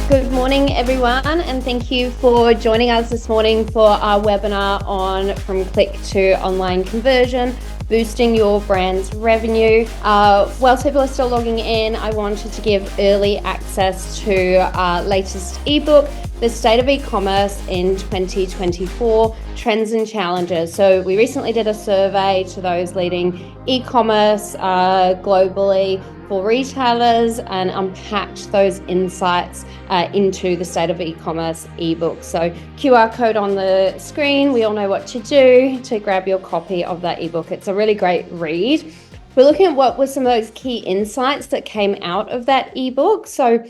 Good morning, everyone, and thank you for joining us this morning for our webinar on From Click to Online Conversion, boosting your brand's revenue. Whilst people are still logging in, I wanted to give early access to our latest ebook, The State of E-commerce in 2024, Trends and Challenges. So we recently did a survey to those leading e-commerce globally for retailers and unpacked those insights into the State of E-commerce ebook. So QR code on the screen, we all know what to do to grab your copy of that ebook. It's a really great read. We're looking at what were some of those key insights that came out of that ebook. So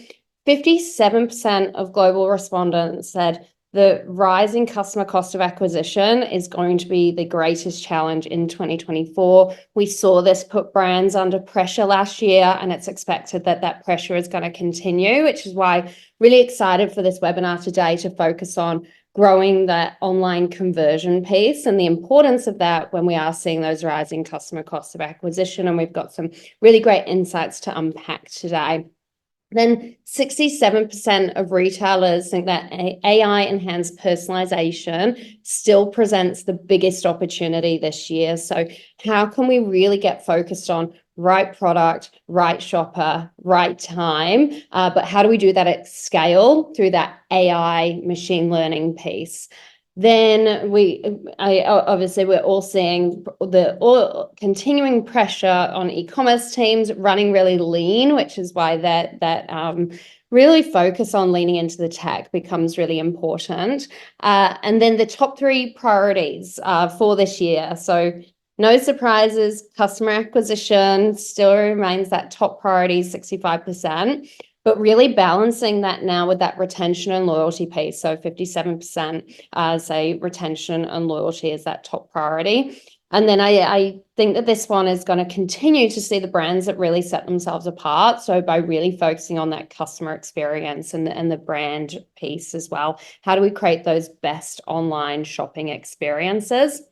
57% of global respondents said the rising customer cost of acquisition is going to be the greatest challenge in 2024. We saw this put brands under pressure last year, and it's expected that that pressure is going to continue, which is why really excited for this webinar today to focus on growing that online conversion piece and the importance of that when we are seeing those rising customer costs of acquisition. And we've got some really great insights to unpack today. Then 67% of retailers think that AI-enhanced personalisation still presents the biggest opportunity this year. So how can we really get focused on right product, right shopper, right time, but how do we do that at scale through that AI machine learning piece? Then obviously we're all seeing the continuing pressure on e-commerce teams running really lean, which is why that really focus on leaning into the tech becomes really important. And then the top three priorities for this year. So no surprises, customer acquisition still remains that top priority, 65%. But really balancing that now with that retention and loyalty piece. So 57% say retention and loyalty is that top priority. And then I think that this one is going to continue to see the brands that really set themselves apart. So by really focusing on that customer experience and the brand piece as well. How do we create those best online shopping experiences?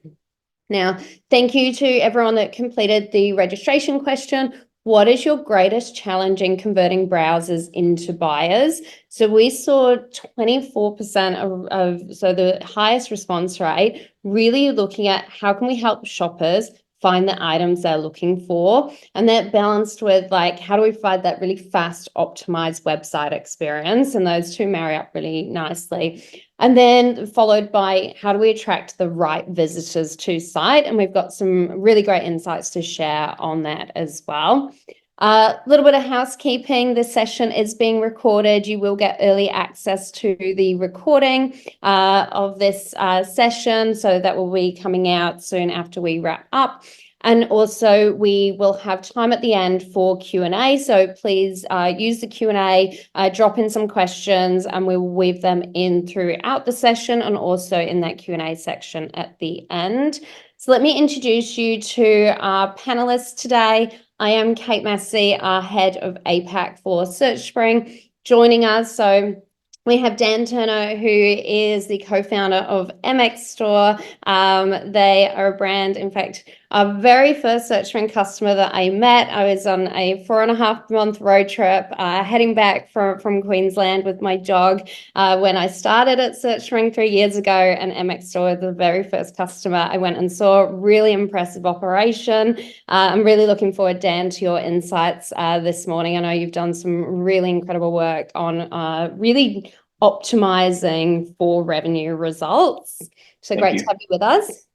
Now, thank you to everyone that completed the registration question. What is your greatest challenge in converting browsers into buyers? So we saw 24% so the highest response rate, really looking at how can we help shoppers find the items they're looking for, and that balanced with like, how do we provide that really fast, optimized website experience? And those two marry up really nicely. And then followed by how do we attract the right visitors to site? And we've got some really great insights to share on that as well. A little bit of housekeeping. This session is being recorded. You will get early access to the recording of this session. So that will be coming out soon after we wrap up. And also we will have time at the end for Q&A. So please use the Q&A, drop in some questions, and we'll weave them in throughout the session and also in that Q&A section at the end. So let me introduce you to our panelists today. I am Kate Massey, our head of APAC for SearchSpring, joining us. So we have Dan Turner, who is the co-founder of MX Store. They are a brand, in fact, our very first SearchSpring customer that I met. I was on a 4.5-month road trip heading back from Queensland with my dog when I started at SearchSpring 3 years ago, and MX Store was the very first customer I went and saw. Really impressive operation. I'm really looking forward, Dan, to your insights this morning. I know you've done some really incredible work on really optimizing for revenue results. So great to have you with us.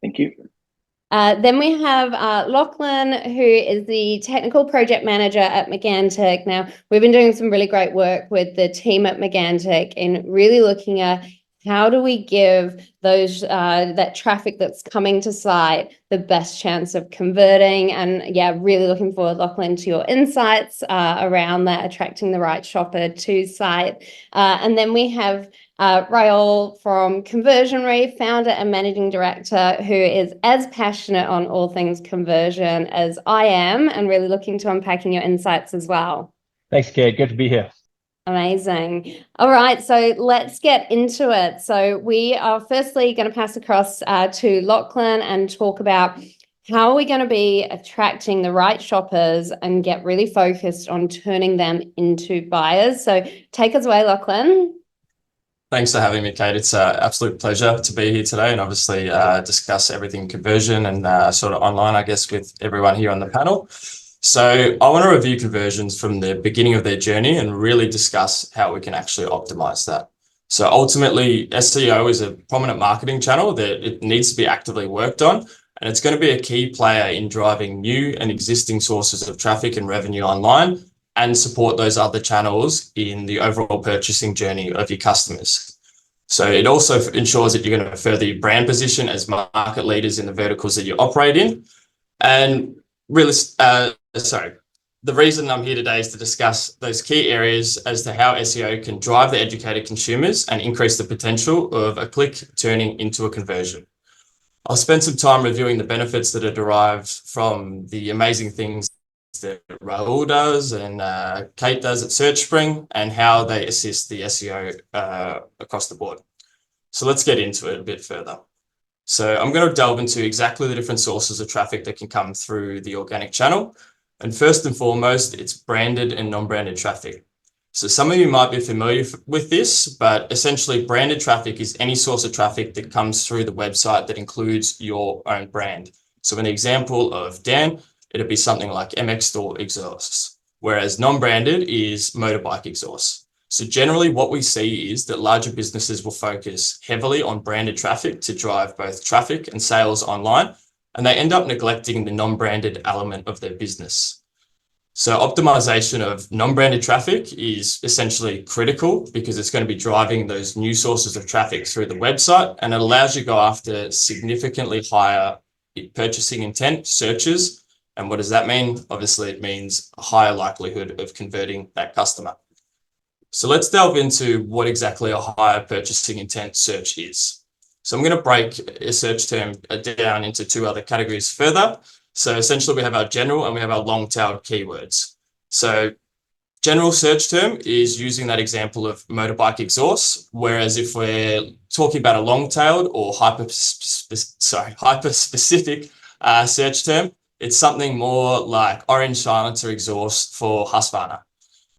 Thank you. Then we have Lachlan, who is the technical project manager at Megantech. Now, we've been doing some really great work with the team at Megantech in really looking at how do we give those that traffic that's coming to site the best chance of converting? And yeah, really looking forward, Lachlan, to your insights around that, attracting the right shopper to site. And then we have Raul from Conversion Reef, founder and managing director, who is as passionate on all things conversion as I am, and really looking to unpacking your insights as well. Thanks, Kate. Good to be here. Amazing. All right, so let's get into it. So we are firstly going to pass across to Lachlan and talk about how are we going to be attracting the right shoppers and get really focused on turning them into buyers? So take us away, Lachlan. Thanks for having me, Kate. It's an absolute pleasure to be here today and obviously discuss everything conversion and sort of online, I guess, with everyone here on the panel. So I want to review conversions from the beginning of their journey and really discuss how we can actually optimize that. So ultimately, SEO is a prominent marketing channel that it needs to be actively worked on, and it's going to be a key player in driving new and existing sources of traffic and revenue online and support those other channels in the overall purchasing journey of your customers. So it also ensures that you're going to further your brand position as market leaders in the verticals that you operate in. And really, the reason I'm here today is to discuss those key areas as to how SEO can drive the educated consumers and increase the potential of a click turning into a conversion. I'll spend some time reviewing the benefits that are derived from the amazing things that Raul does and Kate does at SearchSpring and how they assist the SEO across the board. So let's get into it a bit further. So I'm going to delve into exactly the different sources of traffic that can come through the organic channel. And first and foremost, it's branded and non-branded traffic. So some of you might be familiar with this, but essentially branded traffic is any source of traffic that comes through the website that includes your own brand. So an example of Dan, it'd be something like MX Store exhausts, whereas non-branded is motorbike exhaust. So generally what we see is that larger businesses will focus heavily on branded traffic to drive both traffic and sales online, and they end up neglecting the non-branded element of their business. So optimization of non-branded traffic is essentially critical because it's going to be driving those new sources of traffic through the website, and it allows you to go after significantly higher purchasing intent searches. And what does that mean? Obviously, it means a higher likelihood of converting that customer. So let's delve into what exactly a higher purchasing intent search is. So I'm going to break a search term down into two other categories further. So essentially we have our general and we have our long-tailed keywords. So general search term is using that example of motorbike exhaust, whereas if we're talking about a long-tailed or hyper-specific search term, it's something more like orange silencer exhaust for Husqvarna.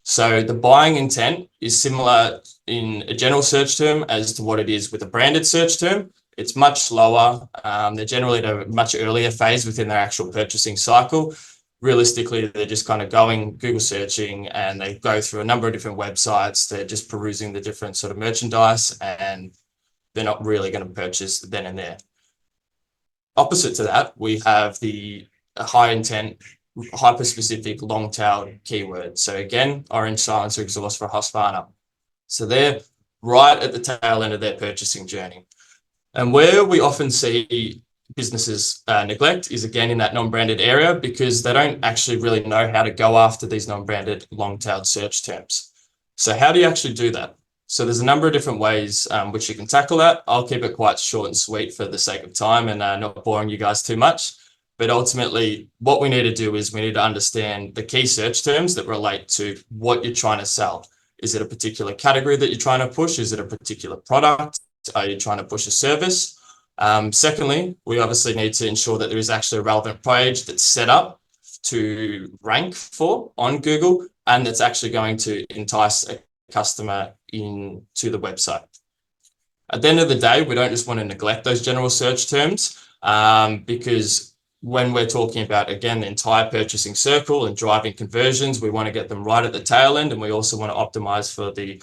So the buying intent is similar in a general search term as to what it is with a branded search term. It's much lower. They're generally at a much earlier phase within their actual purchasing cycle. Realistically, they're just kind of going Google searching and they go through a number of different websites. They're just perusing the different sort of merchandise and they're not really going to purchase then and there. Opposite to that, we have the high intent, hyper-specific long-tailed keyword. So again, orange silencer exhaust for Husqvarna. So they're right at the tail end of their purchasing journey. And where we often see businesses neglect is again in that non-branded area because they don't actually really know how to go after these non-branded long-tailed search terms. So how do you actually do that? So there's a number of different ways which you can tackle that. I'll keep it quite short and sweet for the sake of time and not boring you guys too much. But ultimately, what we need to do is we need to understand the key search terms that relate to what you're trying to sell. Is it a particular category that you're trying to push? Is it a particular product? Are you trying to push a service? Secondly, we obviously need to ensure that there is actually a relevant page that's set up to rank for on Google and that's actually going to entice a customer into the website. At the end of the day, we don't just want to neglect those general search terms because when we're talking about, again, the entire purchasing circle and driving conversions, we want to get them right at the tail end, and we also want to optimize for the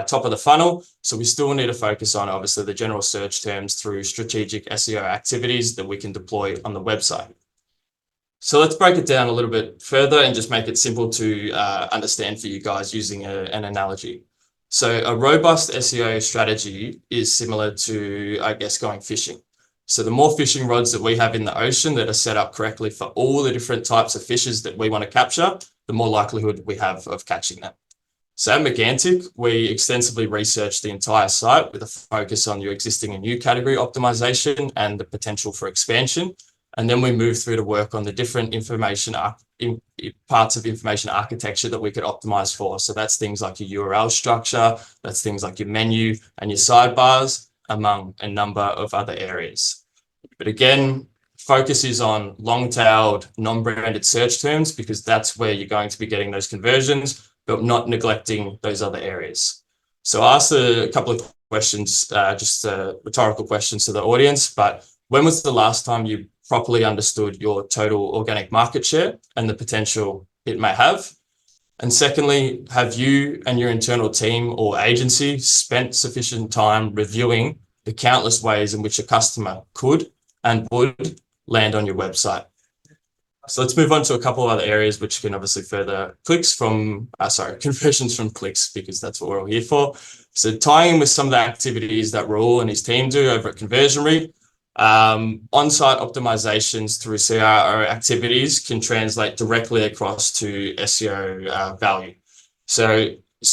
top of the funnel. So we still need to focus on, obviously, the general search terms through strategic SEO activities that we can deploy on the website. So let's break it down a little bit further and just make it simple to understand for you guys using an analogy. So a robust SEO strategy is similar to, I guess, going fishing. So the more fishing rods that we have in the ocean that are set up correctly for all the different types of fishes that we want to capture, the more likelihood we have of catching them. So at Megantic, we extensively research the entire site with a focus on your existing and new category optimization and the potential for expansion. And then we move through to work on the different parts of information architecture that we could optimize for. So that's things like your URL structure, that's things like your menu and your sidebars, among a number of other areas. But again, focus is on long-tailed, non-branded search terms because that's where you're going to be getting those conversions, but not neglecting those other areas. So I asked a couple of questions, just rhetorical questions to the audience, but when was the last time you properly understood your total organic market share and the potential it may have? And secondly, have you and your internal team or agency spent sufficient time reviewing the countless ways in which a customer could and would land on your website? So let's move on to a couple of other areas which can obviously further conversions from clicks, because that's what we're all here for. So tying in with some of the activities that Raul and his team do over at Conversionary, on-site optimizations through CRO activities can translate directly across to SEO value. So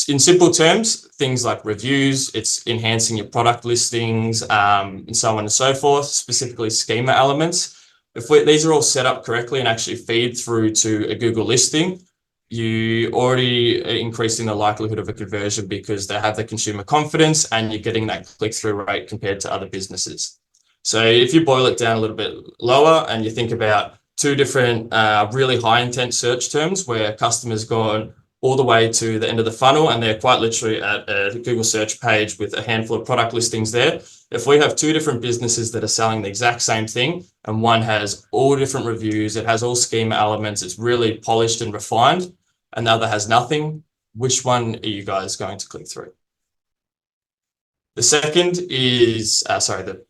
in simple terms, things like reviews, it's enhancing your product listings, and so on and so forth, specifically schema elements. If these are all set up correctly and actually feed through to a Google listing, you already are increasing the likelihood of a conversion because they have the consumer confidence and you're getting that click-through rate compared to other businesses. So if you boil it down a little bit lower and you think about two different really high intent search terms where customers go all the way to the end of the funnel and they're quite literally at a Google search page with a handful of product listings there. If we have two different businesses that are selling the exact same thing and one has all different reviews, it has all schema elements, it's really polished and refined, and the other has nothing, which one are you guys going to click through? The second is, the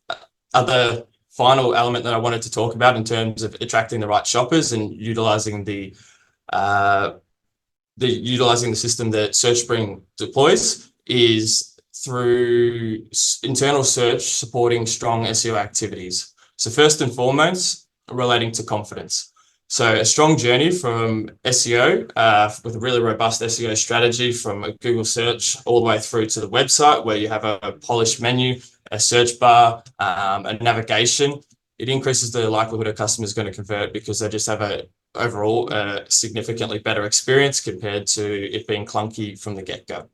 other final element that I wanted to talk about in terms of attracting the right shoppers and utilizing the system that SearchSpring deploys is through internal search supporting strong SEO activities. So first and foremost, relating to confidence. So a strong journey from SEO with a really robust SEO strategy from a Google search all the way through to the website where you have a polished menu, a search bar, a navigation. It increases the likelihood a customer is going to convert because they just have a overall significantly better experience compared to it being clunky from the get-go.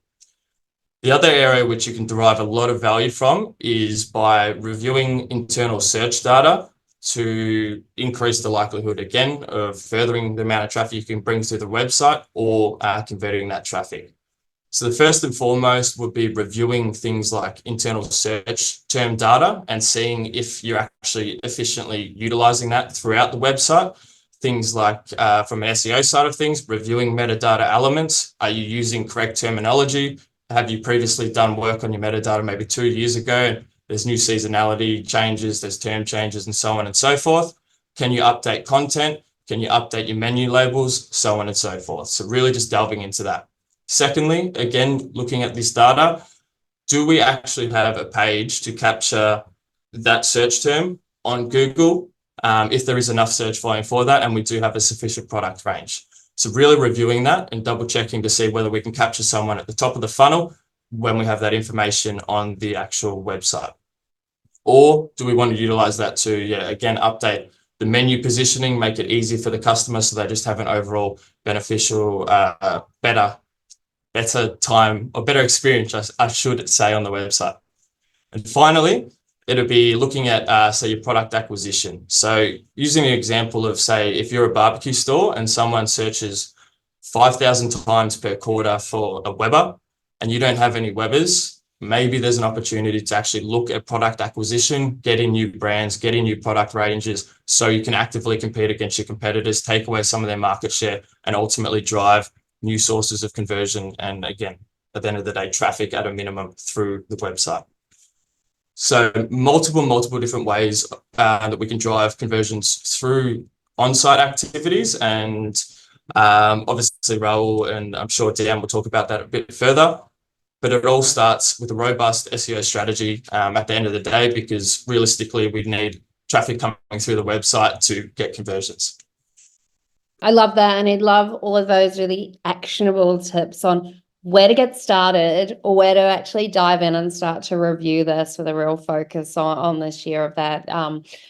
The other area which you can derive a lot of value from is by reviewing internal search data to increase the likelihood, again, of furthering the amount of traffic you can bring to the website or converting that traffic. So the first and foremost would be reviewing things like internal search term data and seeing if you're actually efficiently utilizing that throughout the website. Things like from an SEO side of things, reviewing metadata elements. Are you using correct terminology? Have you previously done work on your metadata maybe 2 years ago? There's new seasonality changes, there's term changes, and so on and so forth. Can you update content? Can you update your menu labels? So on and so forth. So really just delving into that. Secondly, again, looking at this data, do we actually have a page to capture that search term on Google if there is enough search volume for that and we do have a sufficient product range? So really reviewing that and double checking to see whether we can capture someone at the top of the funnel when we have that information on the actual website. Or do we want to utilize that to, again, update the menu positioning, make it easy for the customer so they just have an overall beneficial, better time or better experience, I should say, on the website. And finally, it'll be looking at, say, your product acquisition. So using an example of, say, if you're a barbecue store and someone searches 5,000 times per quarter for a Weber and you don't have any Webers, maybe there's an opportunity to actually look at product acquisition, getting new brands, getting new product ranges, so you can actively compete against your competitors, take away some of their market share, and ultimately drive new sources of conversion. And again, at the end of the day, traffic at a minimum through the website. So multiple different ways that we can drive conversions through on-site activities. And obviously Raul and I'm sure Dan will talk about that a bit further. But it all starts with a robust SEO strategy at the end of the day, because realistically, we need traffic coming through the website to get conversions. I love that. And I'd love all of those really actionable tips on where to get started or where to actually dive in and start to review this with a real focus on this year of that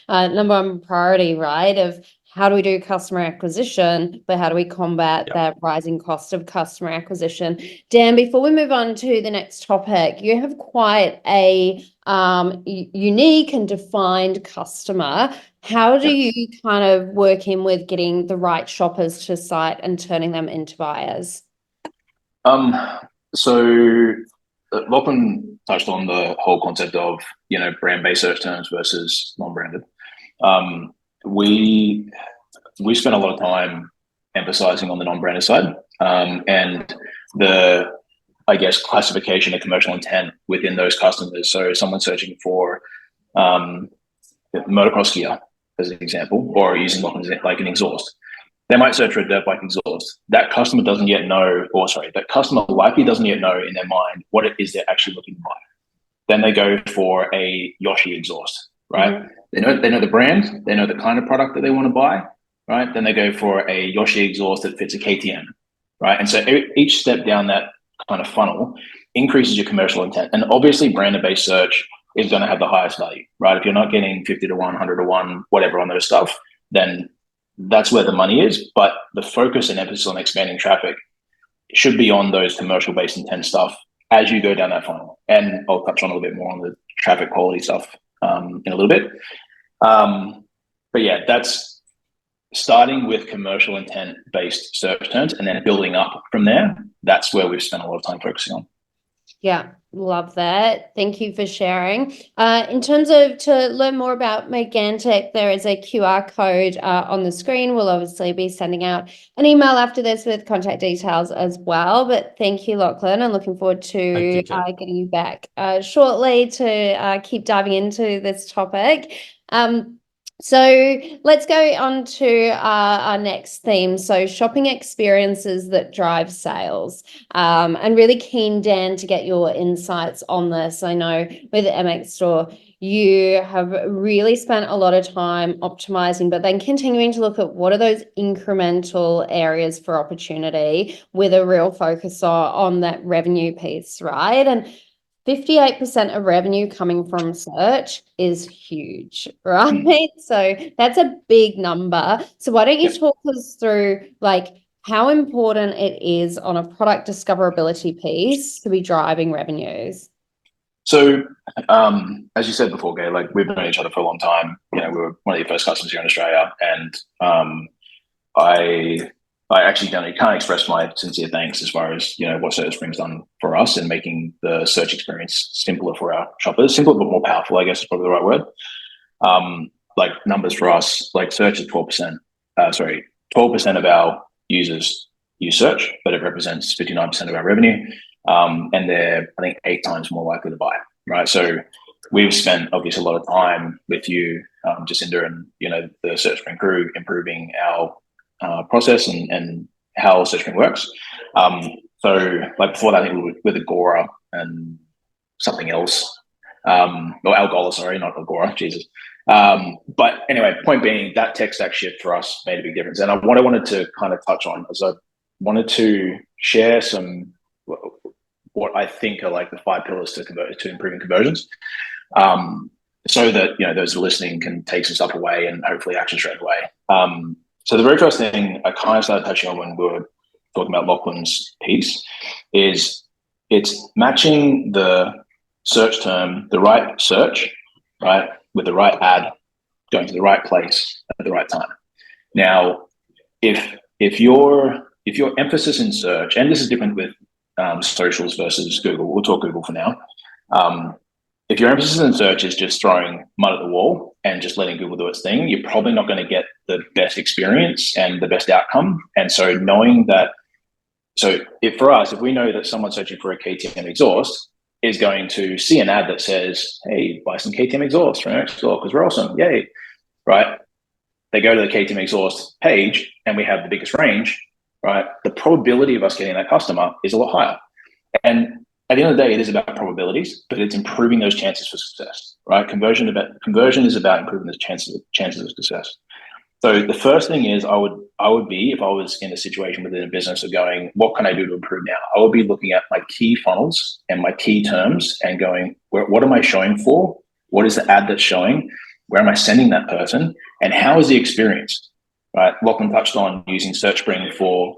number one priority, right? Of how do we do customer acquisition, but how do we combat that rising cost of customer acquisition? Dan, before we move on to the next topic, you have quite a unique and defined customer. How do you kind of work in with getting the right shoppers to site and turning them into buyers? So Lachlan touched on the whole concept of, brand-based search terms versus non-branded. Um, we we spent a lot of time emphasizing on the non-branded side, and the, I guess, classification of commercial intent within those customers. So someone searching for um, motocross gear, as an example, or using like an exhaust. They might search for a dirt bike exhaust. That customer doesn't yet know, or sorry, that customer likely doesn't yet know in their mind what it is they're actually looking to buy. Then they go for a Yoshi exhaust, right? Mm-hmm. They know the brand, they know the kind of product that they want to buy, right? Then they go for a Yoshi exhaust that fits a KTM, right? And so each step down that kind of funnel increases your commercial intent. And obviously, brand-based search is going to have the highest value, right? If you're not getting 50 to 1, 100 to 1, whatever on those stuff, then that's where the money is. But the focus and emphasis on expanding traffic should be on those commercial-based intent stuff as you go down that funnel. And I'll touch on a little bit more on the traffic quality stuff in a little bit. But yeah, that's starting with commercial intent based search terms and then building up from there. That's where we've spent a lot of time focusing on. Yeah, love that. Thank you for sharing. In terms of to learn more about Megantic, there is a QR code on the screen. We'll obviously be sending out an email after this with contact details as well. But thank you, Lachlan. I'm looking forward to getting you back shortly to keep diving into this topic. So let's go on to our next theme. So shopping experiences that drive sales. And really keen, Dan, to get your insights on this. I know with the MX Store, you have really spent a lot of time optimizing, but then continuing to look at what are those incremental areas for opportunity with a real focus on that revenue piece, right? And 58% of revenue coming from search is huge, right? So that's a big number. So why don't you talk us through like how important it is on a product discoverability piece to be driving revenues? So, as you said before, Gay, like we've known each other for a long time. We were one of your first customers here in Australia, and I actually can't express my sincere thanks as far as what SearchSpring's done for us in making the search experience simpler for our shoppers, simpler but more powerful, I guess is probably the right word. Like numbers for us, like search is 12%. 12% of our users use search, but it represents 59% of our revenue, and they're I think 8 times more likely to buy. Right, so we've spent obviously a lot of time with you, Jacinda, and the SearchSpring crew improving our process and how SearchSpring works. So like before that, I think we were with Agora and something else, or Algola, sorry, not Agora, Jesus. But anyway, point being that tech stack shift for us made a big difference. And what I wanted to kind of touch on is I wanted to share some what I think are like the 5 pillars to improving conversions. So that those who are listening can take some stuff away and hopefully action straight away. So the very first thing I kind of started touching on when we were talking about Lachlan's piece is it's matching the search term, the right search, right, with the right ad, going to the right place at the right time. Now, if your emphasis in search, and this is different with socials versus Google, we'll talk Google for now. If your emphasis in search is just throwing mud at the wall and just letting Google do its thing, you're probably not going to get the best experience and the best outcome. And so knowing that, if we know that someone searching for a KTM exhaust is going to see an ad that says, hey, buy some KTM exhaust from MX Store because we're awesome, yay, right? They go to the KTM exhaust page and we have the biggest range, right? The probability of us getting that customer is a lot higher. And at the end of the day, it is about probabilities, but it's improving those chances for success, right? Conversion is about improving the chances of success. So the first thing is I would be, if I was in a situation within a business of going, what can I do to improve now? I would be looking at my key funnels and my key terms and going, what am I showing for? What is the ad that's showing? Where am I sending that person? And how is the experience, right? Lachlan touched on using SearchSpring for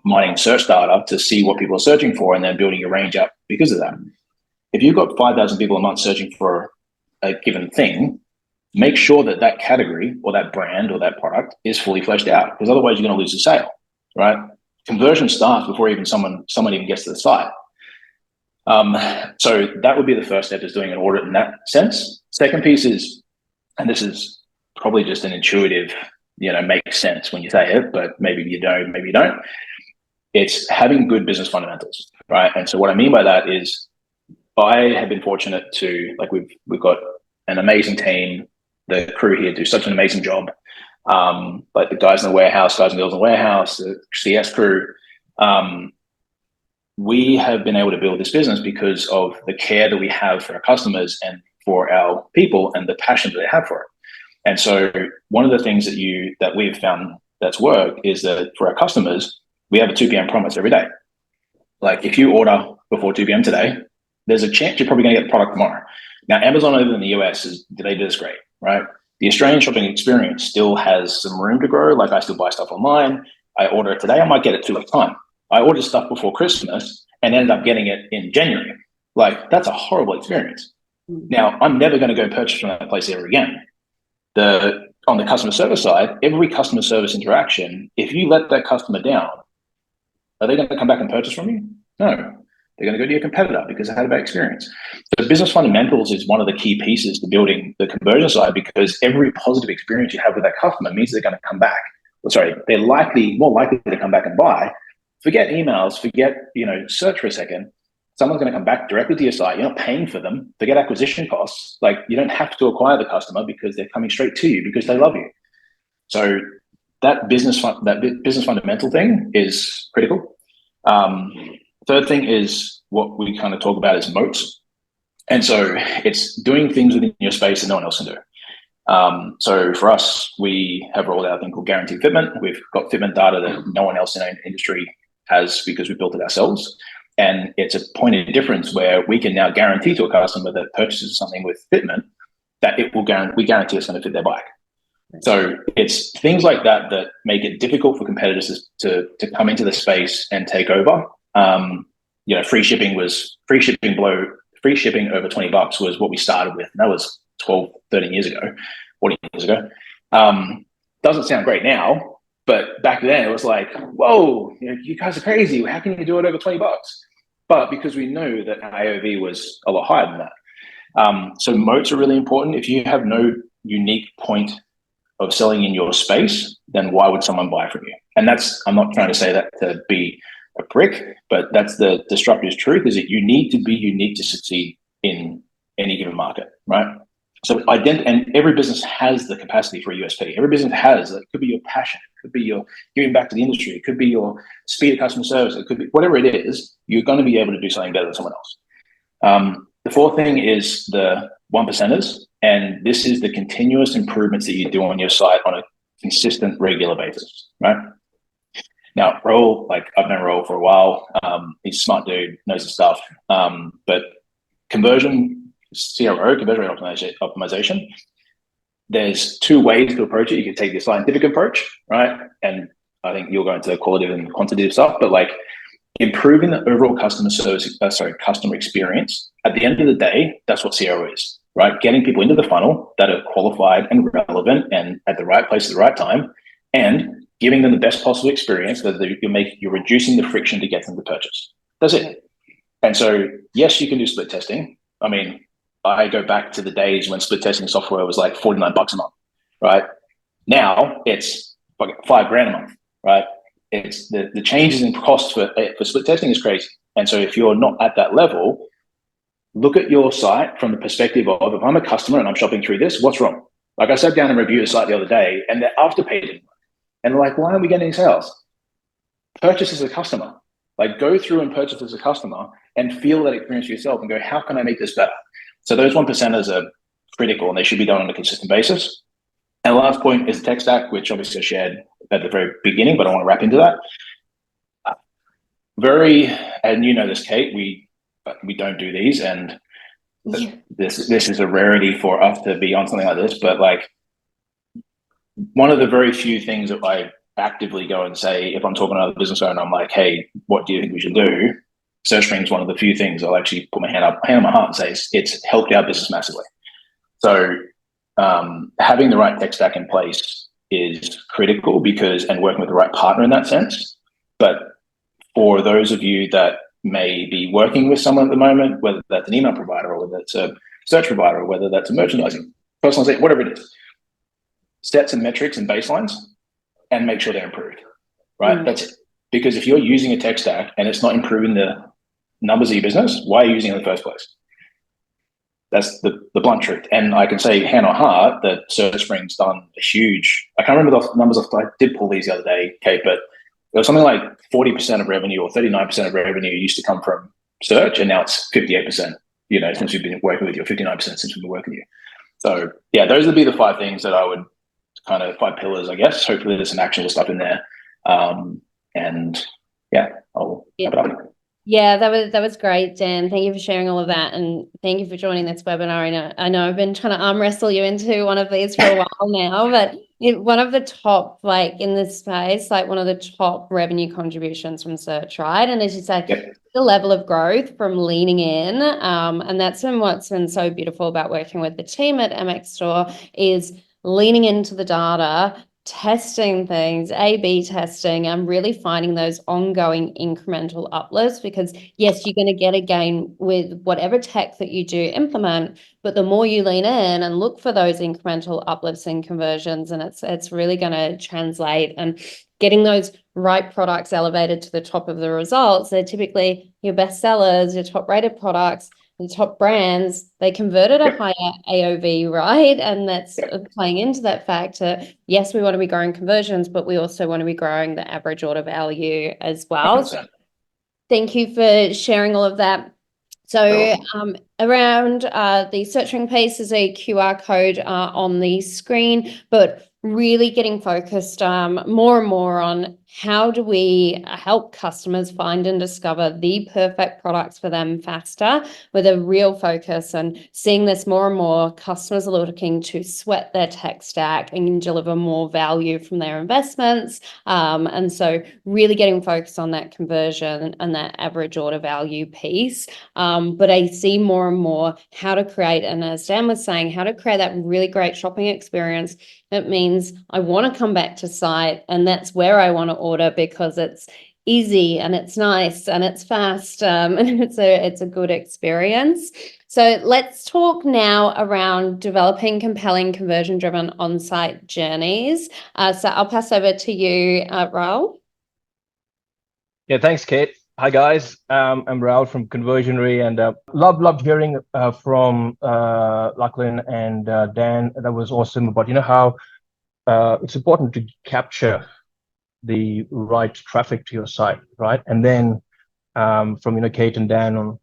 mining search data to see what people are searching for and then building your range up because of that. If you've got 5,000 people a month searching for a given thing, make sure that that category or that brand or that product is fully fleshed out, because otherwise you're going to lose the sale, right? Conversion starts before even someone even gets to the site. So that would be the first step, is doing an audit in that sense. Second piece is, and this is probably just an intuitive, makes sense when you say it, but maybe you don't. It's having good business fundamentals, right? And so what I mean by that is, I have been fortunate to, like, we've got an amazing team. The crew here do such an amazing job. Like the guys in the warehouse, guys and girls in the warehouse, the CS crew. We have been able to build this business because of the care that we have for our customers and for our people, and the passion that they have for it. And so one of the things that we've found that's worked is that for our customers, we have a 2 p.m. promise every day. Like, if you order before 2 p.m. today, there's a chance you're probably going to get the product tomorrow. Now, Amazon over in the US, they do this great, right? The Australian shopping experience still has some room to grow. Like, I still buy stuff online. I order it today, I might get it 2 weeks time. I ordered stuff before Christmas and ended up getting it in January. Like, that's a horrible experience. Now, I'm never going to go purchase from that place ever again. On the customer service side, every customer service interaction, if you let that customer down, are they going to come back and purchase from you? No. They're going to go to your competitor because they had a bad experience. So business fundamentals is one of the key pieces to building the conversion side, because every positive experience you have with that customer means they're going to come back. They're more likely to come back and buy. Forget emails, forget, search for a second. Someone's going to come back directly to your site. You're not paying for them. Forget acquisition costs. Like, you don't have to acquire the customer because they're coming straight to you because they love you. So that business fundamental thing is critical. Third thing is what we kind of talk about is moats. And so it's doing things within your space that no one else can do. So for us, we have rolled out a thing called guaranteed fitment. We've got fitment data that no one else in our industry has, because we built it ourselves. And it's a point of difference where we can now guarantee to a customer that purchases something with fitment that we guarantee it's going to fit their bike. So it's things like that that make it difficult for competitors to come into the space and take over. Free shipping over $20 was what we started with. And that was 12, 13 years ago, 14 years ago. Doesn't sound great now, but back then it was like, whoa, you guys are crazy. How can you do it over $20? But because we knew that AOV was a lot higher than that. So moats are really important. If you have no unique point of selling in your space, then why would someone buy from you? And I'm not trying to say that to be a prick, but that's the disruptive truth, is that you need to be unique to succeed in any given market, right? So and every business has the capacity for a USP. Every business has, it could be your passion, it could be your giving back to the industry, it could be your speed of customer service, it could be whatever it is, you're going to be able to do something better than someone else. The fourth thing is the 1%ers, and this is the continuous improvements that you do on your site on a consistent, regular basis, right? Now, Raul, I've known Raul for a while. He's a smart dude, knows his stuff. But conversion, CRO, conversion rate optimization, there's 2 ways to approach it. You can take the scientific approach, right? And I think you'll go into qualitative and quantitative stuff, but improving the overall customer experience. At the end of the day, that's what CRO is, right? Getting people into the funnel that are qualified and relevant and at the right place at the right time, and giving them the best possible experience that you're reducing the friction to get them to purchase. That's it. And so, yes, you can do split testing. I mean, I go back to the days when split testing software was like $49 a month, right? Now it's like $5,000 a month, right? It's the changes in cost for split testing is crazy. And so if you're not at that level, look at your site from the perspective of, if I'm a customer and I'm shopping through this, what's wrong? Like, I sat down and reviewed a site the other day, and they're Afterpay didn't work. And they're like, why aren't we getting any sales? Purchase as a customer. Like, go through and purchase as a customer and feel that experience yourself and go, how can I make this better? So those 1%ers are critical, and they should be done on a consistent basis. And the last point is tech stack, which obviously I shared at the very beginning, but I want to wrap into that. And you know this, Kate, we don't do these, and this is a rarity for us to be on something like this, but one of the very few things that I actively go and say, if I'm talking to another business owner, I'm like, hey, what do you think we should do? Search Stream is one of the few things I'll actually put my hand on my heart and say it's helped our business massively. So having the right tech stack in place is critical and working with the right partner in that sense. But for those of you that may be working with someone at the moment, whether that's an email provider or whether it's a search provider or whether that's a merchandising, personalization, whatever it is, set some metrics and baselines and make sure they're improved, right? That's it. Because if you're using a tech stack and it's not improving the numbers of your business, why are you using it in the first place? That's the blunt truth. And I can say hand on heart that SearchSpring's done a huge, I can't remember the numbers, I did pull these the other day, Kate, but it was something like 40% of revenue or 39% of revenue used to come from search, and now it's 58%, since we've been working with you, or 59% since we've been working with you. So yeah, those would be the 5 things that I would kind of 5 pillars, I guess. Hopefully there's some actionable stuff in there. And yeah, I'll wrap it up. Yeah, that was great, Dan. Thank you for sharing all of that, and thank you for joining this webinar. I know I've been trying to arm wrestle you into one of these for a while now, but one of the top, in this space, one of the top revenue contributions from search, right? And as you said, the level of growth from leaning in, and that's what's been so beautiful about working with the team at MX Store is leaning into the data, testing things, A/B testing, and really finding those ongoing incremental uplifts, because yes, you're going to get a gain with whatever tech that you do implement, but the more you lean in and look for those incremental uplifts and conversions, and it's really going to translate, and getting those right products elevated to the top of the results. They're typically your best sellers, your top rated products, the top brands. They converted a higher AOV, right? And that's playing into that factor. Yes, we want to be growing conversions, but we also want to be growing the average order value as well. So thank you for sharing all of that. So around the searching piece is a QR code on the screen, but really getting focused more and more on how do we help customers find and discover the perfect products for them faster, with a real focus, and seeing this more and more. Customers are looking to sweat their tech stack and deliver more value from their investments. And so really getting focused on that conversion and that average order value piece. But I see more and more how to create, and as Dan was saying, how to create that really great shopping experience. It means I want to come back to site, and that's where I want to order, because it's easy and it's nice and it's fast, and it's a good experience. So let's talk now around developing compelling conversion-driven on-site journeys. So I'll pass over to you, Raul. Yeah, thanks, Kate. Hi guys, I'm Raul from Conversionary, and loved hearing from Lachlan and Dan. That was awesome about how it's important to capture the right traffic to your site, right? And then from Kate and Dan on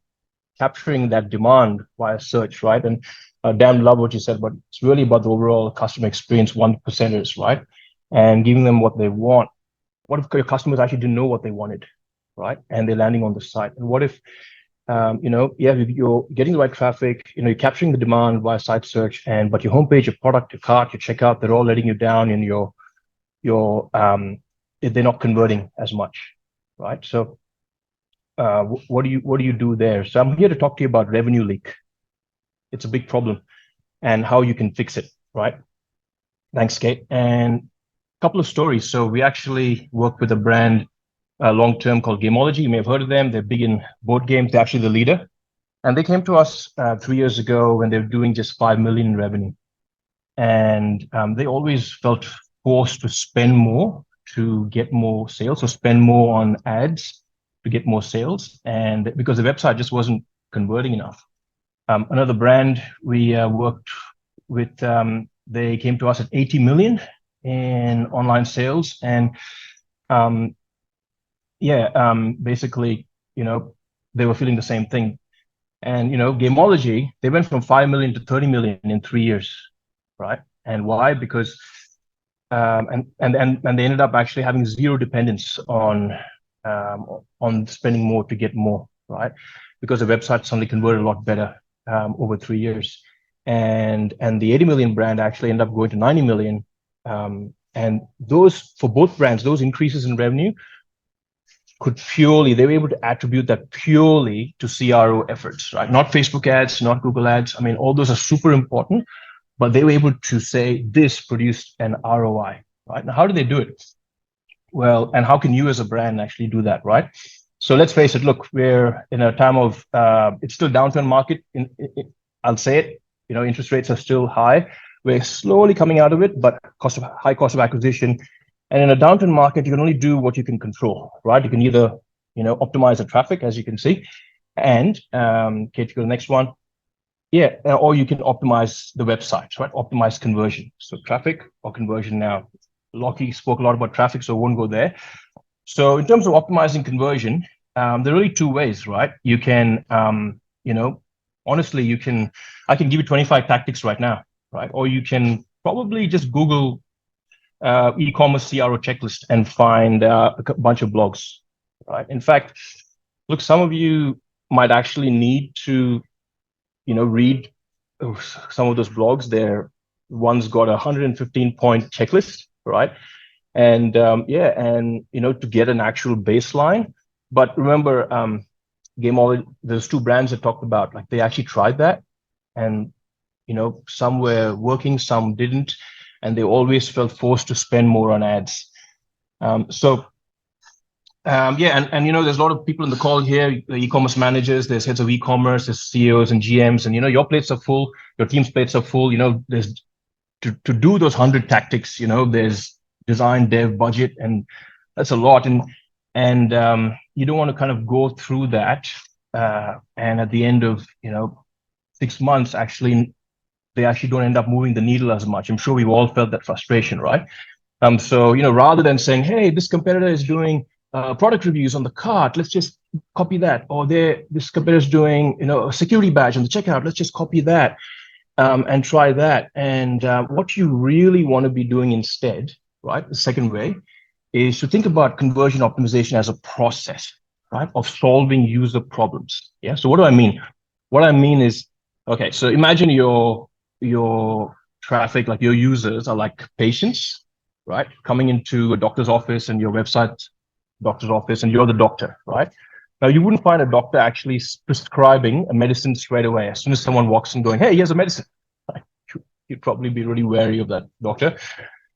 capturing that demand via search, right? And Dan, love what you said, but it's really about the overall customer experience, 1%ers, right? And giving them what they want. What if your customers actually didn't know what they wanted, right? And they're landing on the site. And what if, you're getting the right traffic, you're capturing the demand via site search, but your homepage, your product, your cart, your checkout, they're all letting you down, and they're not converting as much, right? So what do you do there? So I'm here to talk to you about revenue leak. It's a big problem and how you can fix it, right? Thanks, Kate. And a couple of stories. So we actually work with a brand long-term called Gameology. You may have heard of them. They're big in board games. They're actually the leader. And they came to us 3 years ago when they were doing just 5 million in revenue. And they always felt forced to spend more to get more sales, or spend more on ads to get more sales. And because the website just wasn't converting enough. Another brand we worked with, they came to us at 80 million in online sales. And basically, they were feeling the same thing. And, Gameology, they went from 5 million to 30 million in 3 years, right? And why? Because, and they ended up actually having zero dependence on spending more to get more, right? Because the website suddenly converted a lot better over 3 years. And the 80 million brand actually ended up going to 90 million. And those, for both brands, those increases in revenue they were able to attribute that purely to CRO efforts, right? Not Facebook ads, not Google ads. I mean, all those are super important, but they were able to say this produced an ROI, right? Now, how do they do it? Well, and how can you as a brand actually do that, right? So let's face it, look, we're in a time of, it's still downturn market. I'll say it, interest rates are still high. We're slowly coming out of it, but high cost of acquisition. And in a downturn market, you can only do what you can control, right? You can either, optimize the traffic, as you can see, and, Kate, go to the next one. Yeah, or you can optimize the website, right? Optimize conversion. So traffic or conversion now. Lockie spoke a lot about traffic, so I won't go there. So in terms of optimizing conversion, there are really two ways, right? You can, honestly, I can give you 25 tactics right now, right? Or you can probably just Google e-commerce CRO checklist and find a bunch of blogs, right? In fact, look, some of you might actually need to, read some of those blogs. There, one's got a 115-point checklist, right? And to get an actual baseline. But remember, Gameology, there's two brands that talked about, like, they actually tried that, and some were working, some didn't, and they always felt forced to spend more on ads. There's a lot of people in the call here, the e-commerce managers, there's heads of e-commerce, there's CEOs and GMs, and your plates are full, your team's plates are full. There's to do those 100 tactics, there's design, dev, budget, and that's a lot. And you don't want to kind of go through that, and at the end of 6 months, they actually don't end up moving the needle as much. I'm sure we've all felt that frustration, right? So rather than saying, hey, this competitor is doing product reviews on the cart, let's just copy that. Or this competitor is doing a security badge on the checkout, let's just copy that, and try that. And what you really want to be doing instead, right, the second way, is to think about conversion optimization as a process, right, of solving user problems. Yeah. So what do I mean? What I mean is, okay, so imagine your traffic, like your users are like patients, right, coming into a doctor's office, and your website doctor's office, and you're the doctor, right? Now, you wouldn't find a doctor actually prescribing a medicine straight away. As soon as someone walks in going, hey, here's a medicine, right? You'd probably be really wary of that doctor.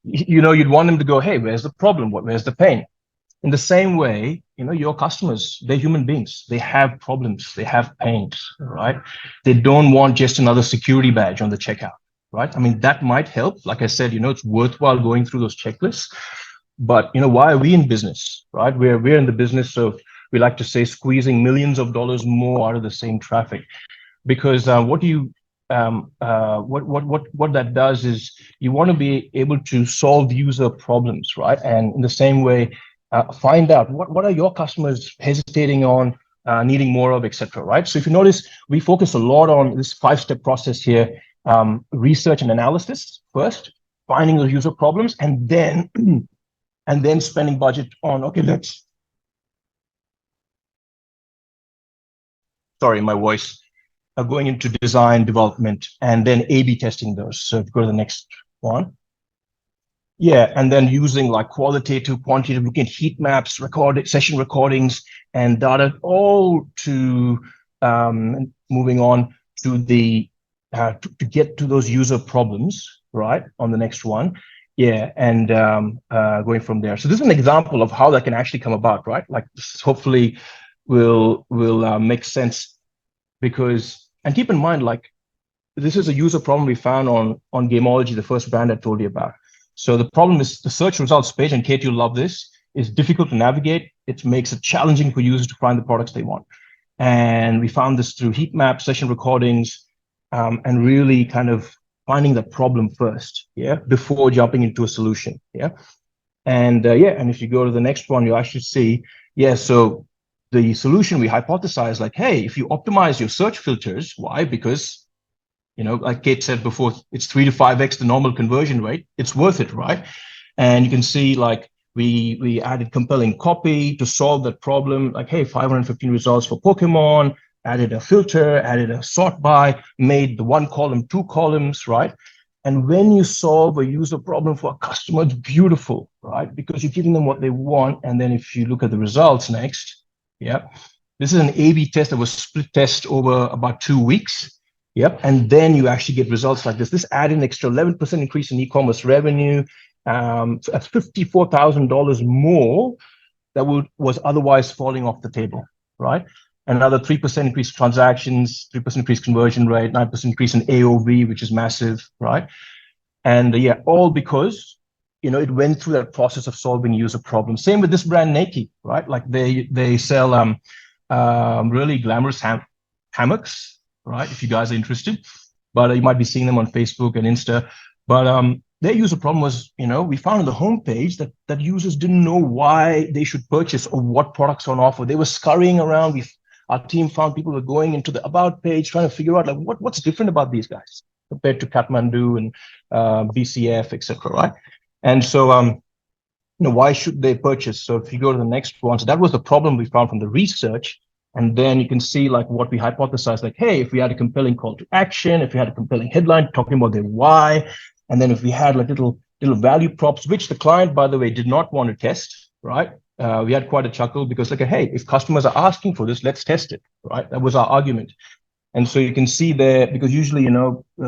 You'd want them to go, hey, where's the problem? Where's the pain? In the same way, your customers, they're human beings. They have problems. They have pains, right? They don't want just another security badge on the checkout, right? I mean, that might help. Like I said, it's worthwhile going through those checklists. But, why are we in business, right? We're in the business of, we like to say, squeezing millions of dollars more out of the same traffic. Because what that does is, you want to be able to solve user problems, right? And in the same way, find out what are your customers hesitating on, needing more of, etc. Right? So if you notice, we focus a lot on this 5-step process here: research and analysis first, finding those user problems, and then spending budget on, okay, sorry, my voice. Going into design development, and then A/B testing those. So if you go to the next one. Yeah, and then using like qualitative, quantitative, looking at heat maps, session recordings, and data, all to moving on to the to get to those user problems, right? On the next one. Yeah, and going from there. So this is an example of how that can actually come about, right? Like, this hopefully will make sense. Because, and keep in mind, like, this is a user problem we found on Gameology, the first brand I told you about. So the problem is the search results page, and Kate, you'll love this, is difficult to navigate. It makes it challenging for users to find the products they want. And we found this through heat maps, session recordings, and really kind of finding the problem first, yeah, before jumping into a solution, yeah. And and if you go to the next one, you actually see, yeah, so the solution we hypothesized, like, hey, if you optimize your search filters, why? Because, like Kate said before, it's 3 to 5x the normal conversion rate. It's worth it, right? And you can see, like, we added compelling copy to solve that problem. Like, hey, 515 results for Pokemon, added a filter, added a sort by, made the 1 column 2 columns, right? And when you solve a user problem for a customer, it's beautiful, right? Because you're giving them what they want. And then if you look at the results next, yeah, this is an A/B test that was split test over about 2 weeks. Yep. And then you actually get results like this. This added an extra 11% increase in e-commerce revenue, at $54,000 more that was otherwise falling off the table, right? Another 3% increase in transactions, 3% increase conversion rate, 9% increase in AOV, which is massive, right? And yeah, all because it went through that process of solving user problems. Same with this brand Nike, right? Like they sell really glamorous hammocks, right? If you guys are interested, but you might be seeing them on Facebook and Insta. But their user problem was, we found on the homepage that users didn't know why they should purchase or what products are on offer. They were scurrying around. Our team found people were going into the about page trying to figure out like what's different about these guys compared to Kathmandu and BCF, etc. Right? And so why should they purchase? So if you go to the next one, so that was the problem we found from the research. And then you can see like what we hypothesized, like, hey, if we had a compelling call to action, if we had a compelling headline talking about their why, and then if we had like little value props, which the client, by the way, did not want to test, right? We had quite a chuckle because like, hey, if customers are asking for this, let's test it, right? That was our argument. And so you can see there, because usually,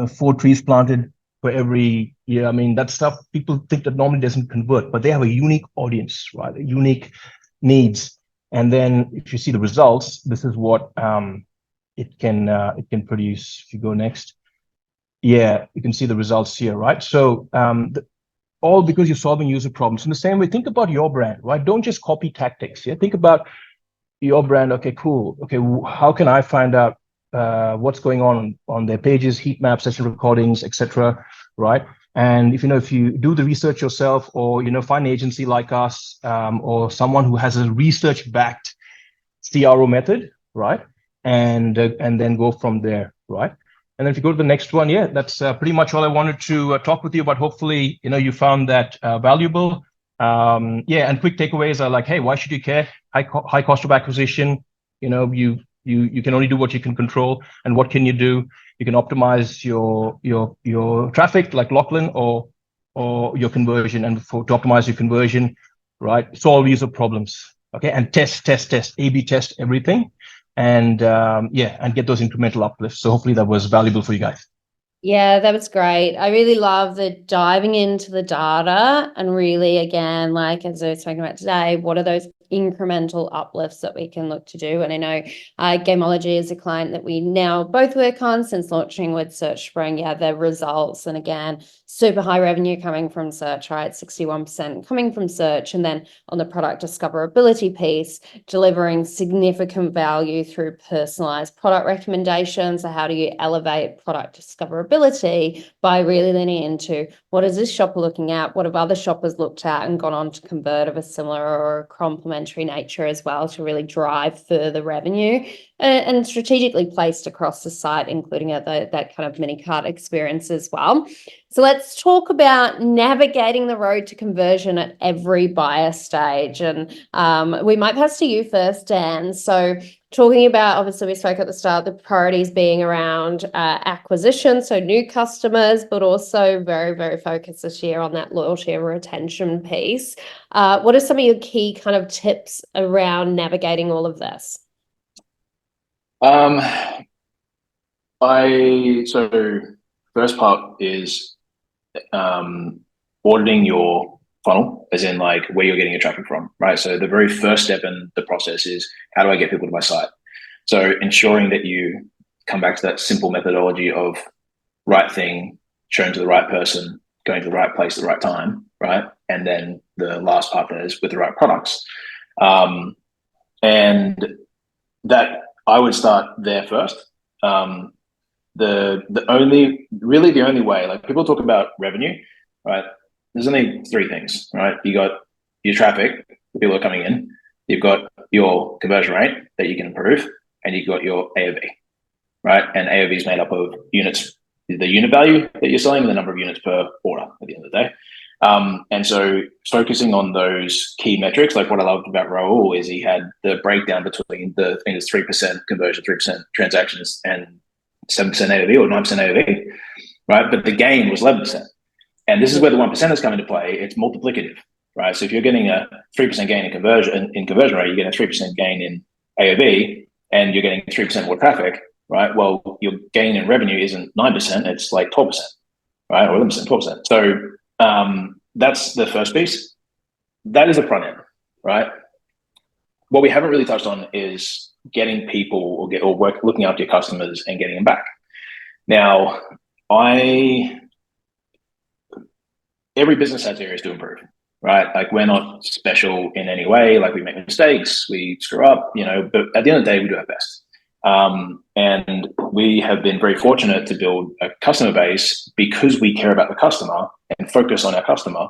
4 trees planted for every year. I mean, that stuff people think that normally doesn't convert, but they have a unique audience, right? A unique needs. And then if you see the results, this is what it can produce. If you go next, yeah, you can see the results here, right? So all because you're solving user problems. In the same way, think about your brand, right? Don't just copy tactics. Yeah, think about your brand. Okay, cool. Okay, how can I find out what's going on their pages, heat maps, session recordings, etc. Right? And if you do the research yourself, or find an agency like us, or someone who has a research-backed CRO method, right? And then go from there, right? And then if you go to the next one, yeah, that's pretty much all I wanted to talk with you about. Hopefully, you found that valuable. Yeah, and quick takeaways are like, hey, why should you care? High cost of acquisition. You can only do what you can control. And what can you do? You can optimize your traffic like Lachlan, or your conversion. And to optimize your conversion, right? Solve user problems. Okay, and test, A/B test everything, and and get those incremental uplifts. So hopefully that was valuable for you guys. Yeah, that was great. I really love the diving into the data and really, again, like as I was talking about today, what are those incremental uplifts that we can look to do? And I know Gameology is a client that we now both work on since launching with Search Spring. Yeah, their results. And again, super high revenue coming from search, right? 61% coming from search. And then on the product discoverability piece, delivering significant value through personalized product recommendations. So how do you elevate product discoverability by really leaning into what is this shopper looking at? What have other shoppers looked at and gone on to convert of a similar or complementary nature as well, to really drive further revenue and strategically placed across the site, including that kind of mini cart experience as well. So let's talk about navigating the road to conversion at every buyer stage. And we might pass to you first, Dan. So talking about, obviously we spoke at the start, the priorities being around acquisition, so new customers, but also very, very focused this year on that loyalty and retention piece. What are some of your key kind of tips around navigating all of this? So first part is auditing your funnel, as in like where you're getting your traffic from, right? So the very first step in the process is, how do I get people to my site? So ensuring that you come back to that simple methodology of right thing, shown to the right person, going to the right place at the right time, right? And then the last part there is with the right products. And that I would start there first. The only way, like people talk about revenue, right? There's only 3 things, right? You got your traffic, the people are coming in, you've got your conversion rate that you can improve, and you've got your AOV, right? And AOV is made up of units, the unit value that you're selling, and the number of units per order at the end of the day. And so focusing on those key metrics, like what I loved about Raul is he had the breakdown between I think it's 3% conversion, 3% transactions, and 7% AOV or 9% AOV, right? But the gain was 11%. And this is where the 1%ers come into play. It's multiplicative, right? So if you're getting a 3% gain in conversion rate, you're getting a 3% gain in AOV, and you're getting 3% more traffic, right? Well, your gain in revenue isn't 9%, it's like 12%, right? Or 11%, 12%. So that's the first piece. That is the front end, right? What we haven't really touched on is getting people looking after your customers and getting them back. Now, every business has areas to improve, right? Like, we're not special in any way. Like, we make mistakes, we screw up, but at the end of the day, we do our best. And we have been very fortunate to build a customer base because we care about the customer and focus on our customer.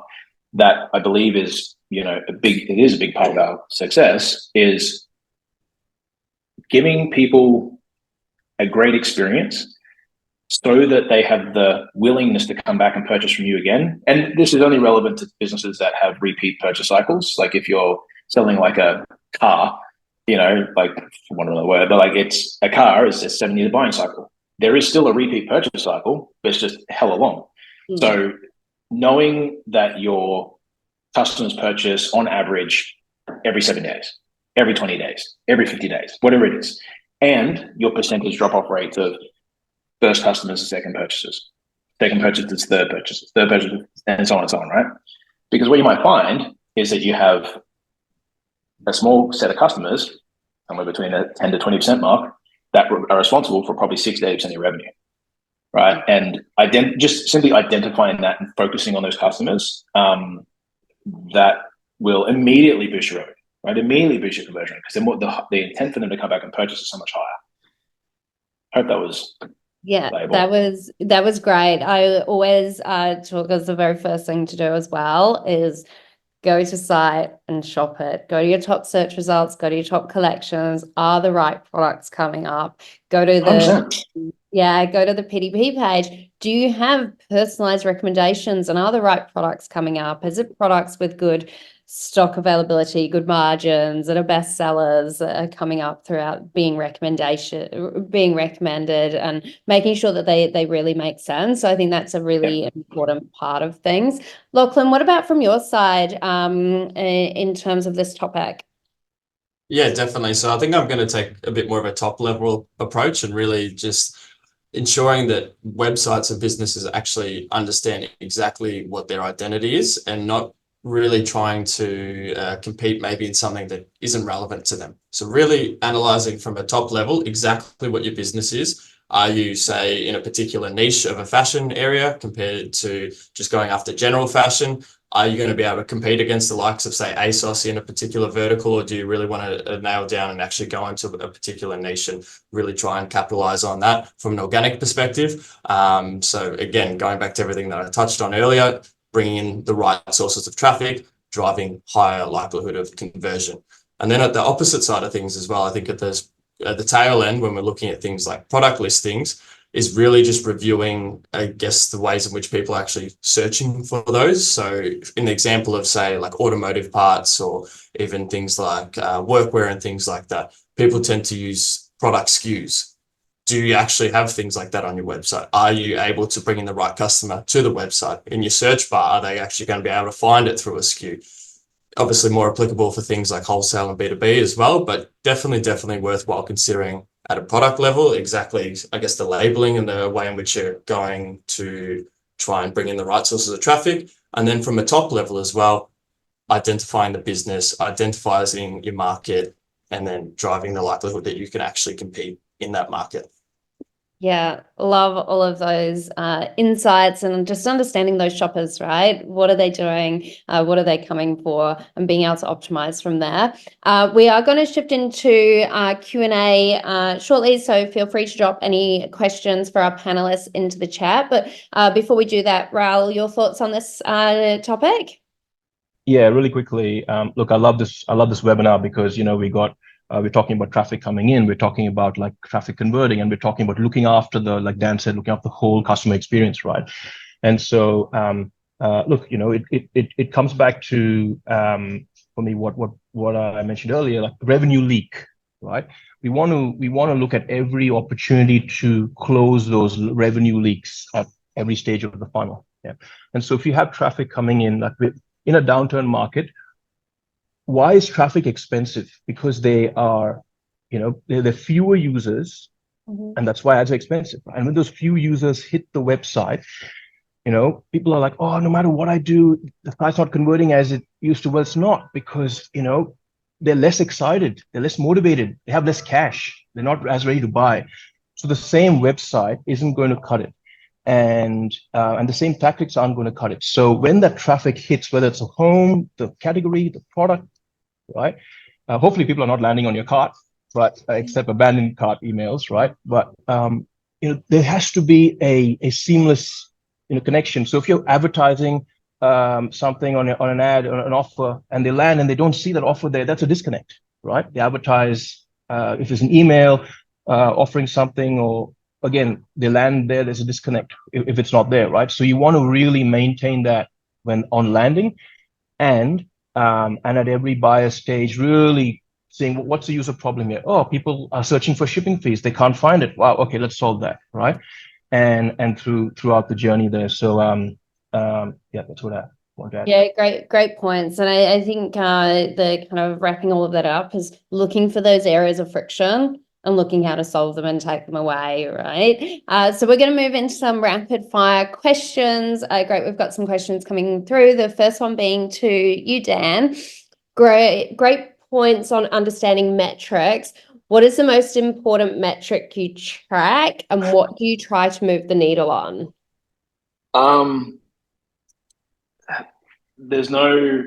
That, I believe, is a big part of our success, is giving people a great experience so that they have the willingness to come back and purchase from you again. And this is only relevant to businesses that have repeat purchase cycles. Like, if you're selling like a car, like, for want of another word, but like, it's a car, it's a 7-year buying cycle. There is still a repeat purchase cycle, but it's just hella long. Mm. So knowing that your customers purchase on average every 7 days, every 20 days, every 50 days, whatever it is, and your percentage drop-off rates of first customers to second purchases, second purchases, third purchases, and so on and so on, right? Because what you might find is that you have a small set of customers, somewhere between the 10 to 20% mark, that are responsible for probably 6 to 8% of your revenue, right? And just simply identifying that and focusing on those customers, that will immediately boost your revenue, right? Immediately boost your conversion, because then the intent for them to come back and purchase is so much higher. Hope that was... Yeah, that was great. I always talk as the very first thing to do as well is go to site and shop it. Go to your top search results, go to your top collections. Are the right products coming up? Go to the 100%. Go to the PDP page. Do you have personalized recommendations, and are the right products coming up? Is it products with good stock availability, good margins, that are best sellers coming up throughout being recommended, and making sure that they really make sense? So I think that's a really important part of things. Lachlan, what about from your side in terms of this topic? Yeah, definitely. So I think I'm going to take a bit more of a top level approach and really just ensuring that websites and businesses actually understand exactly what their identity is, and not really trying to compete maybe in something that isn't relevant to them. So really analyzing from a top level exactly what your business is. Are you, say, in a particular niche of a fashion area compared to just going after general fashion? Are you going to be able to compete against the likes of, say, ASOS in a particular vertical, or do you really want to nail down and actually go into a particular niche and really try and capitalize on that from an organic perspective? So again, going back to everything that I touched on earlier, bringing in the right sources of traffic, driving higher likelihood of conversion. And then at the opposite side of things as well, I think at the tail end, when we're looking at things like product listings, is really just reviewing, I guess, the ways in which people are actually searching for those. So in the example of, say, like automotive parts, or even things like workwear and things like that, people tend to use product SKUs. Do you actually have things like that on your website? Are you able to bring in the right customer to the website? In your search bar, are they actually going to be able to find it through a SKU? Obviously more applicable for things like wholesale and B2B as well, but definitely worthwhile considering at a product level exactly, I guess, the labeling and the way in which you're going to try and bring in the right sources of traffic. And then from a top level as well, identifying the business, identifying your market, and then driving the likelihood that you can actually compete in that market. Yeah, love all of those insights, and just understanding those shoppers, right? What are they doing? What are they coming for? And being able to optimize from there. We are going to shift into Q&A shortly, so feel free to drop any questions for our panelists into the chat. But before we do that, Raul, your thoughts on this topic? Yeah, really quickly. Look, I love this webinar because, we're talking about traffic coming in, we're talking about like traffic converting, and we're talking about looking after like Dan said, looking after the whole customer experience, right? And so, look, it comes back to, for me, what I mentioned earlier, like revenue leak, right? We want to look at every opportunity to close those revenue leaks at every stage of the funnel. Yeah. And so if you have traffic coming in, like in a downturn market, why is traffic expensive? Because there are fewer users And that's why ads are expensive. And when those few users hit the website, people are like, oh, no matter what I do, the site's not converting as it used to. Well, it's not, because, they're less excited, they're less motivated, they have less cash, they're not as ready to buy. So the same website isn't going to cut it. And the same tactics aren't going to cut it. So when that traffic hits, whether it's a home, the category, the product, right? Hopefully people are not landing on your cart, but except abandoned cart emails, right? But there has to be a seamless connection. So if you're advertising something on an ad or an offer, and they land and they don't see that offer there, that's a disconnect, right? They advertise if it's an email offering something, or again they land there, there's a disconnect if it's not there, right? So you want to really maintain that when on landing, and at every buyer stage, really saying, well, what's the user problem here? Oh, people are searching for shipping fees, they can't find it. Wow, okay, let's solve that, right? And throughout the journey there. So yeah, that's what I want to add. Yeah, great points. And I think the kind of wrapping all of that up is looking for those areas of friction and looking how to solve them and take them away, right? So we're going to move into some rapid fire questions. Great, we've got some questions coming through. The first one being to you, Dan. Great points on understanding metrics. What is the most important metric you track, and what do you try to move the needle on? There's no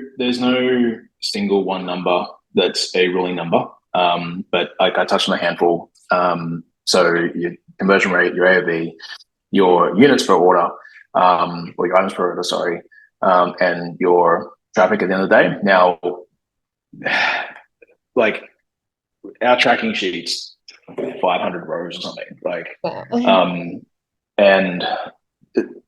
single one number that's a ruling number. But like I touched on a handful. So your conversion rate, your AOV, your units per order, or your items per order, sorry, and your traffic at the end of the day. Now, like our tracking sheets, 500 rows or something. Like, and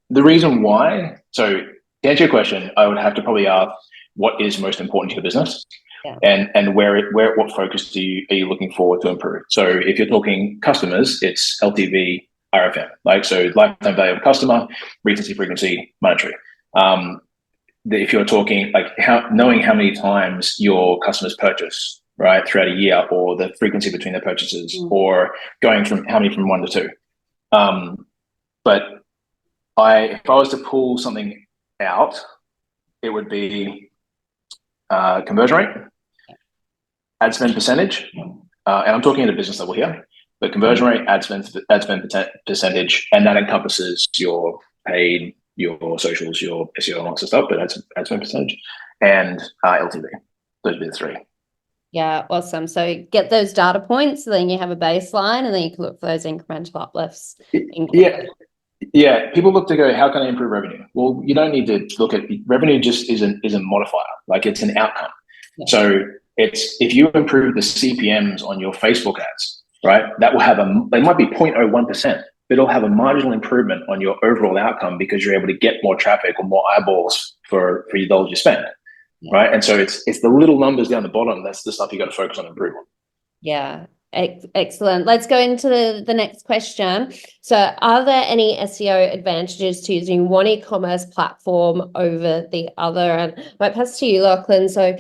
the reason why. So to answer your question, I would have to probably ask what is most important to your business. Yeah. And what focus are you looking forward to improve? So if you're talking customers, it's LTV, RFM, like, so lifetime value of a customer, recency, frequency, monetary. If you're talking like knowing how many times your customers purchase, right, throughout a year, or the frequency between their purchases, or going from how many from 1 to 2. But if I was to pull something out, it would be conversion rate, ad spend percentage, and I'm talking at a business level here, but conversion rate, ad spend percentage, and that encompasses your paid, your socials, your SEO, and lots of stuff, but ad spend percentage, and LTV. Those would be the three. Yeah, awesome. So get those data points, so then you have a baseline, and then you can look for those incremental uplifts. Yeah. People look to go, how can I improve revenue? Well, you don't need to look at revenue. Just is a modifier, like it's an outcome. Yeah. So if you improve the CPMs on your Facebook ads, right, that will have they might be 0.01%, but it'll have a marginal improvement on your overall outcome, because you're able to get more traffic or more eyeballs for your dollars you spend. Yeah. Right. And so it's the little numbers down the bottom. That's the stuff you got to focus on improving. Yeah. Excellent. Let's go into the next question. So are there any SEO advantages to using one e-commerce platform over the other? And I might pass to you, Lachlan. So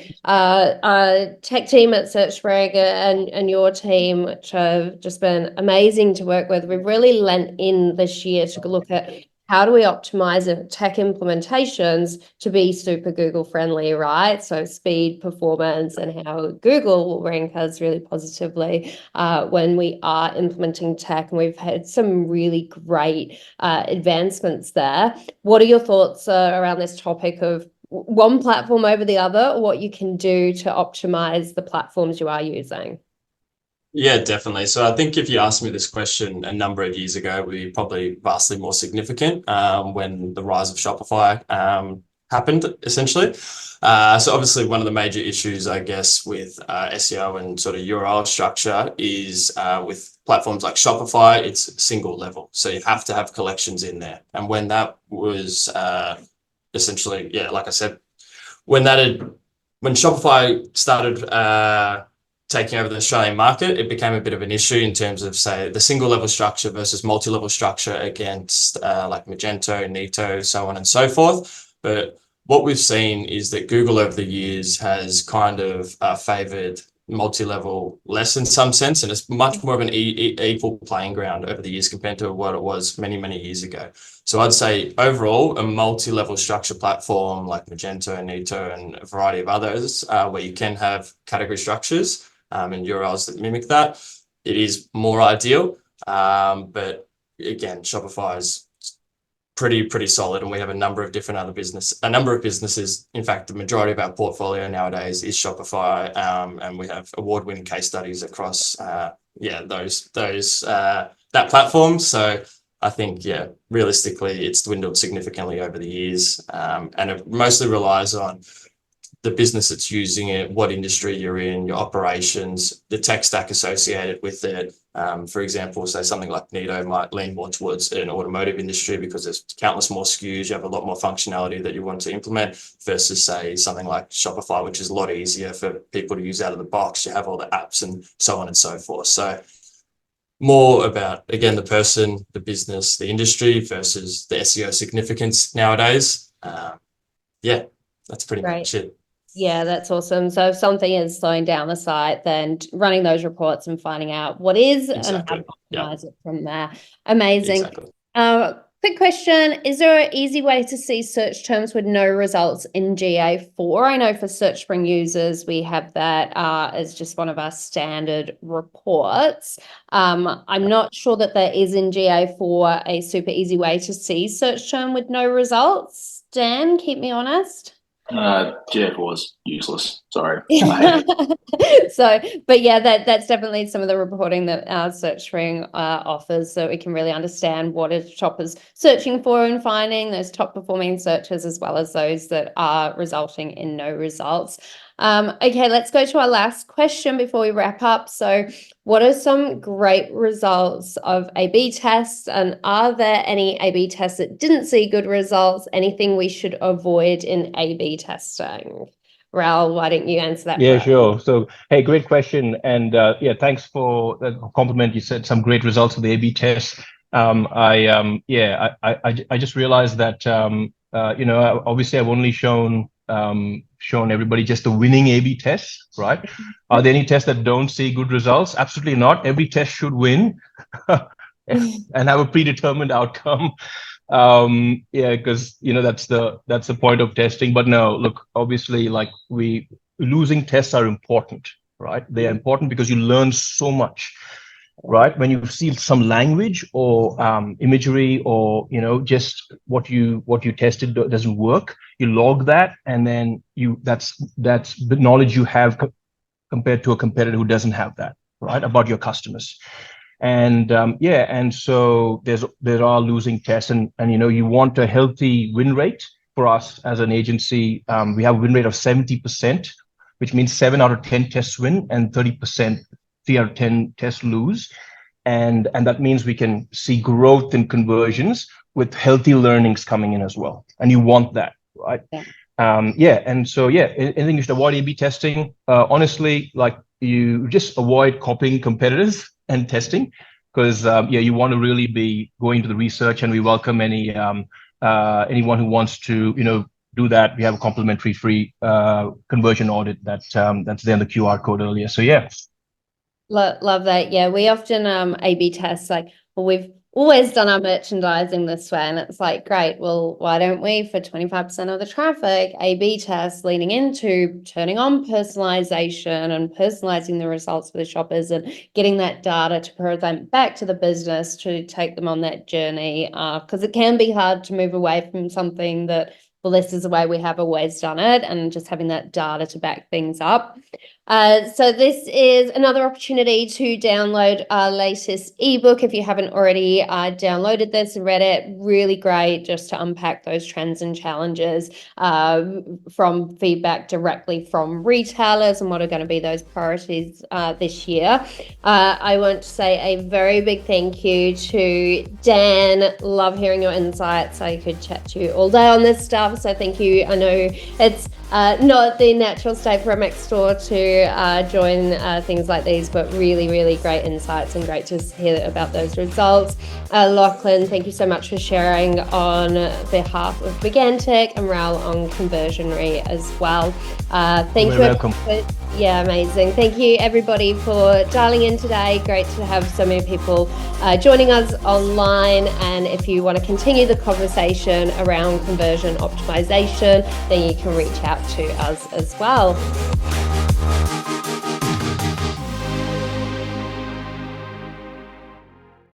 tech team at SearchBrag and your team, which have just been amazing to work with, we've really lent in this year to look at how do we optimize tech implementations to be super Google friendly, right? So speed, performance, and how Google will rank us really positively when we are implementing tech. And we've had some really great advancements there. What are your thoughts around this topic of one platform over the other, or what you can do to optimize the platforms you are using? Yeah, definitely. So I think if you asked me this question a number of years ago, it would be probably vastly more significant when the rise of Shopify happened, essentially. So obviously one of the major issues, I guess, with SEO and sort of URL structure is with platforms like Shopify, it's single level. So you have to have collections in there. And when that was essentially, yeah, like I said, when Shopify started taking over the Australian market, it became a bit of an issue in terms of, say, the single level structure versus multi-level structure against like Magento, Neato, so on and so forth. But what we've seen is that Google over the years has kind of favored multi-level less in some sense, and it's much more of an equal playing ground over the years compared to what it was many years ago. So I'd say overall, a multi-level structure platform like Magento, Nito, and a variety of others, where you can have category structures and URLs that mimic that, it is more ideal. But again, Shopify is pretty solid, and we have a number of businesses. In fact, the majority of our portfolio nowadays is Shopify, and we have award-winning case studies across that platform. So I think, realistically, it's dwindled significantly over the years, and it mostly relies on the business that's using it, what industry you're in, your operations, the tech stack associated with it. For example, say something like Nito might lean more towards an automotive industry because there's countless more SKUs, you have a lot more functionality that you want to implement, versus say something like Shopify, which is a lot easier for people to use out of the box. You have all the apps and so on and so forth. So more about, again, the person, the business, the industry versus the SEO significance nowadays. That's pretty much it. Yeah, that's awesome. So if something is slowing down the site, then running those reports and finding out what is and how to optimize it from there. Amazing. Exactly. Quick question. Is there an easy way to see search terms with no results in GA4? I know for SearchSpring users, we have that as just one of our standard reports. I'm not sure that there is in GA4 a super easy way to see search term with no results. Dan, keep me honest. GA4 was useless. Sorry. But yeah, that's definitely some of the reporting that our SearchSpring offers, so we can really understand what is shoppers searching for and finding those top performing searches, as well as those that are resulting in no results. Okay, let's go to our last question before we wrap up. So what are some great results of A/B tests, and are there any A/B tests that didn't see good results? Anything we should avoid in A/B testing? Raul, why don't you answer that? Yeah, sure. So, hey, great question. And thanks for the compliment. You said some great results of the A/B test. I just realized that, obviously I've only shown everybody just the winning A/B tests, right? Are there any tests that don't see good results? Absolutely not. Every test should win and have a predetermined outcome. Because that's the point of testing. But no, look, obviously, losing tests are important, right? They are important because you learn so much, right? When you see some language or imagery, or just what you tested doesn't work, you log that, and then that's the knowledge you have compared to a competitor who doesn't have that, right, about your customers. And and so there are losing tests, and you want a healthy win rate. For us as an agency, we have a win rate of 70%, which means 7 out of 10 tests win and 30%, 3 out of 10 tests lose. And that means we can see growth in conversions with healthy learnings coming in as well. And you want that, right? And so, anything you should avoid A/B testing. Honestly, you just avoid copying competitors and testing, because you want to really be going to the research, and we welcome anyone who wants to do that. We have a complimentary free conversion audit that's there in the QR code earlier. So love that. Yeah, we often A/B test, we've always done our merchandising this way, and it's great, well, why don't we, for 25% of the traffic, A/B test leaning into turning on personalization and personalizing the results for the shoppers and getting that data to present back to the business to take them on that journey, because it can be hard to move away from something that, well, this is the way we have always done it, and just having that data to back things up. So this is another opportunity to download our latest ebook. If you haven't already downloaded this and read it, really great just to unpack those trends and challenges from feedback directly from retailers and what are going to be those priorities this year. I want to say a very big thank you to Dan. Love hearing your insights. I could chat to you all day on this stuff, so thank you. I know it's not the natural state for a Mac store to join things like these, but really, really great insights and great to hear about those results. Lachlan, thank you so much for sharing on behalf of Begantech, and Raul on Conversionary as well. Thank you. Welcome. Yeah, amazing. Thank you everybody for dialing in today. Great to have so many people joining us online. And if you want to continue the conversation around conversion optimization, then you can reach out to us as well.